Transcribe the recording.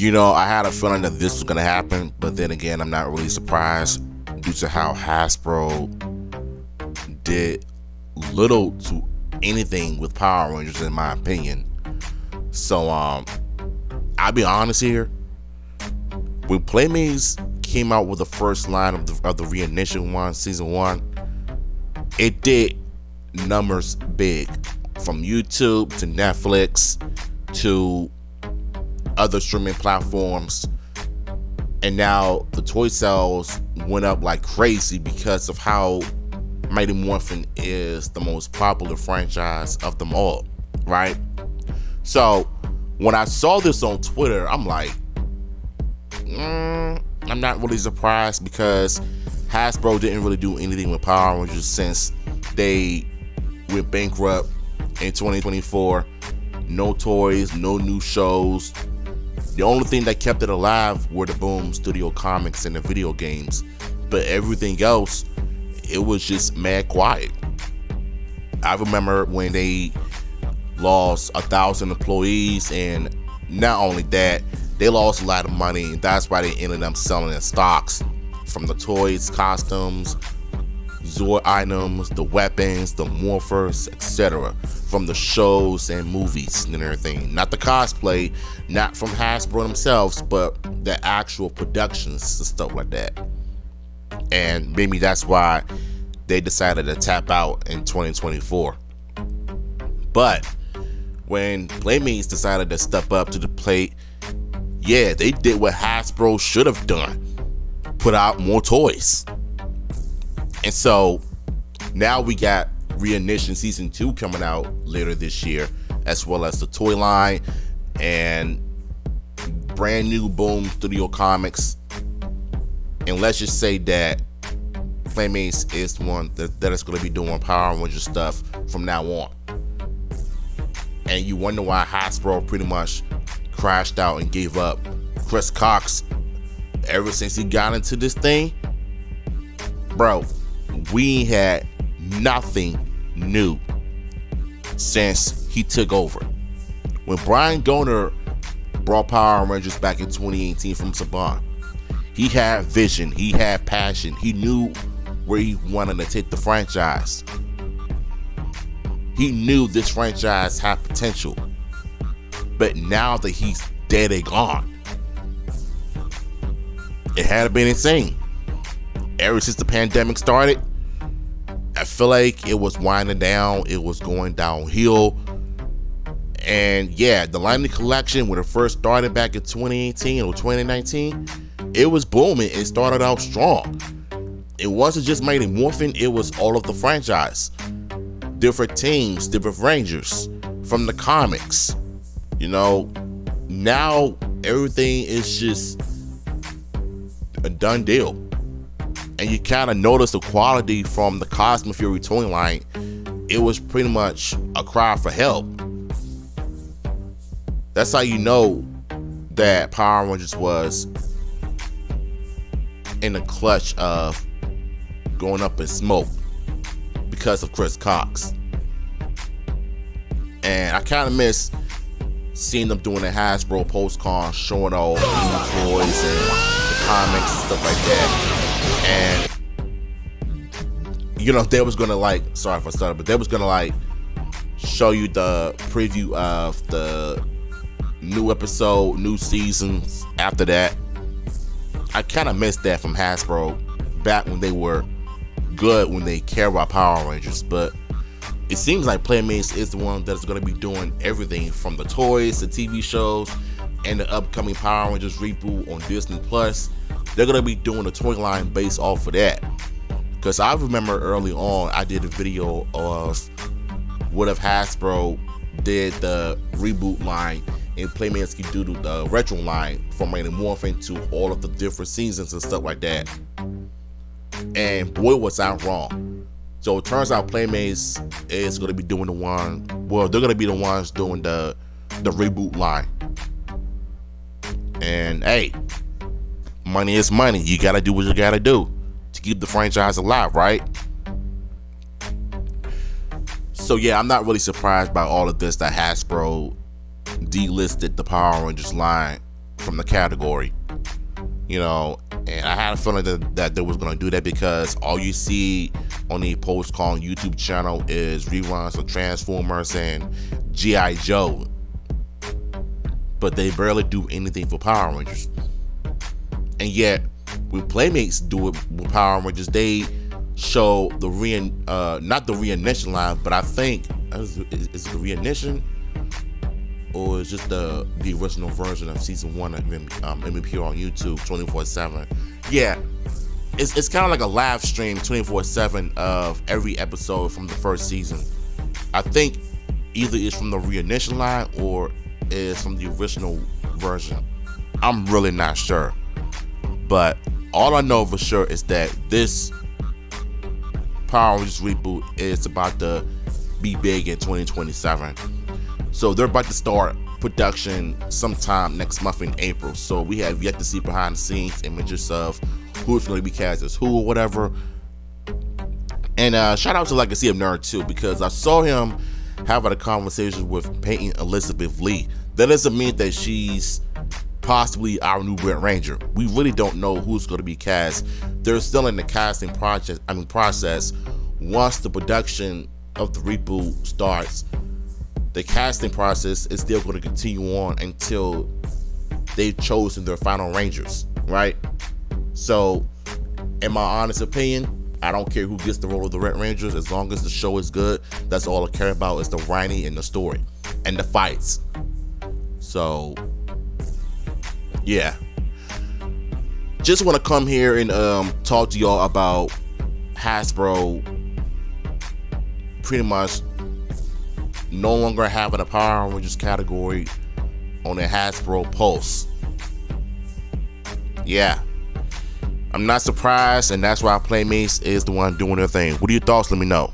I had a feeling that this was going to happen, but then again, I'm not really surprised due to how Hasbro did little to anything with Power Rangers, in my opinion. So, I'll be honest here. When Playmates came out with the first line of the Reignition one, season 1, it did numbers big. From YouTube to Netflix to other streaming platforms, and now the toy sales went up like crazy because of how Mighty Morphin is the most popular franchise of them all, right? So when I saw this on Twitter, I'm like, I'm not really surprised, because Hasbro didn't really do anything with Power Rangers since they went bankrupt in 2024. No toys, no new shows. The only thing that kept it alive were the Boom Studio comics and the video games, but everything else, it was just mad quiet. I remember when they lost 1,000 employees, and not only that, they lost a lot of money, and that's why they ended up selling their stocks, from the toys, costumes, Zord items, the weapons, the morphers, etc., from the shows and movies and everything. Not the cosplay, not from Hasbro themselves, but the actual productions and stuff like that. And maybe that's why they decided to tap out in 2024. But when Playmates decided to step up to the plate, yeah, they did what Hasbro should have done: put out more toys. And so now we got Reignition Season 2 coming out later this year, as well as the toy line and brand new Boom Studio comics. And let's just say that Playmates is the one that is going to be doing Power Rangers stuff from now on. And you wonder why Hasbro pretty much crashed out and gave up. Chris Cox, ever since he got into this thing, bro, we had nothing new since he took over. When Brian Goner brought Power Rangers back in 2018 from Saban, he had vision, he had passion, he knew where he wanted to take the franchise. He knew this franchise had potential. But now that he's dead and gone, it had been insane. Ever since the pandemic started, I feel like it was winding down, it was going downhill. And yeah, the Lightning Collection, when it first started back in 2018 or 2019, it was booming. It started out strong. It wasn't just Mighty Morphin, it was all of the franchise. Different teams, different Rangers from the comics. Now everything is just a done deal. And you kind of notice the quality from the Cosmic Fury toy line. It was pretty much a cry for help. That's how you know that Power Rangers was in the clutch of going up in smoke because of Chris Cox. And I kind of miss seeing them doing the Hasbro post-con, showing all the new toys and the comics and stuff like that. And they was gonna sorry if I started, but they was gonna show you the preview of the new episode, new seasons after that. I kind of missed that from Hasbro back when they were good, when they care about Power Rangers. But it seems like Playmates is the one that's going to be doing everything from the toys, the TV shows, and the upcoming Power Rangers reboot on Disney Plus. They're going to be doing a toy line based off of that. Because I remember early on, I did a video of what if Hasbro did the reboot line and Playmates could do the retro line from Mighty Morphin to all of the different seasons and stuff like that. And boy, was I wrong. So it turns out Playmates is going to be doing they're going to be the ones doing the reboot line. And hey, money is money. You got to do what you got to do to keep the franchise alive, right? So yeah, I'm not really surprised by all of this, that Hasbro delisted the Power Rangers line from the category. You know, and I had a feeling that they was gonna do that because all you see on the Post-Con YouTube channel is reruns of Transformers and G.I. Joe, but they barely do anything for Power Rangers. And yet, when Playmates do it with Power Rangers, they show the not the reignition line, but I think is it the reignition, or is just the original version of season 1 of MVP on YouTube 24/7. Yeah, it's kind of like a live stream 24/7 of every episode from the first season. I think either it's from the reignition line or it's from the original version. I'm really not sure, but all I know for sure is that this Power Rangers reboot is about to be big in 2027. So they're about to start production sometime next month in April. So we have yet to see behind the scenes images of who's going to be cast as who or whatever. And shout out to Legacy of Nerd too, because I saw him having a conversation with Peyton Elizabeth Lee. That doesn't mean that she's possibly our new Red Ranger. We really don't know who's going to be cast. They're still in the casting process. Once the production of the reboot starts, the casting process is still going to continue on until they've chosen their final Rangers, right? So, in my honest opinion, I don't care who gets the role of the Red Rangers, as long as the show is good. That's all I care about, is the writing and the story and the fights. So, yeah. Just want to come here and talk to y'all about Hasbro pretty much no longer having a Power Rangers category on the Hasbro Pulse. Yeah, I'm not surprised, and that's why Playmates is the one doing their thing. What are your thoughts? Let me know.